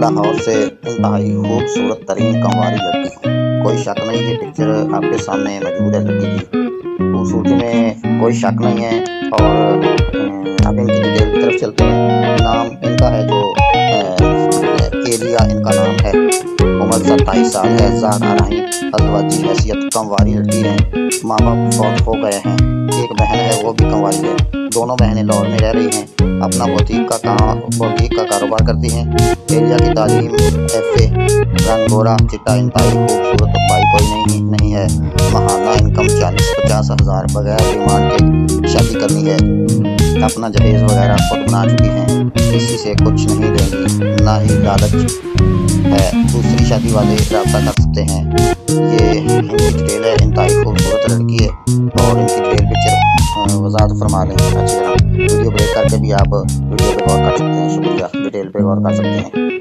लाहौर से इंतहाई खूबसूरत तरीन कंवारी लड़की हूँ। कोई शक नहीं, ये पिक्चर आपके सामने मौजूद है लड़की की खूबसूरती में, कोई शक नहीं है। और अब इनकी डिटेल की तरफ चलते हैं। नाम इनका है जो एलिया इनका नाम है। उम्र 27 साल है। ज़ारा रही अज़वाजी हैसियत कंवारी लड़की है। माँ बाप फौत हो गए हैं। एक बहन है, वो भी कंवारी है। दोनों बहनें लाहौर में रह रही हैं। अपना बुटीक का कारोबार करती हैं। एलिया की तालीम FA, रंग गोरा चिट्टा इंतहाई खूबसूरत, भाई कोई नहीं है। माहाना इनकम 40-50 हज़ार, बगैर डिमांड के शादी करनी है। अपना जहेज वगैरह खुद बना चुकी हैं। किसी से कुछ नहीं लेंगी, ना ही लालच है। दूसरी शादी वाले रब्ता कर सकते हैं। ये इनकी डिटेल है। इंतहाई खूबसूरत लड़की है और इनकी डिटेल पिक्चर वजाहत फरमा लें अच्छी तरह। वीडियो ब्रेक करके भी आप वीडियो पे गौर कर सकते हैं। शुक्रिया। डिटेल पे गौर कर सकते हैं।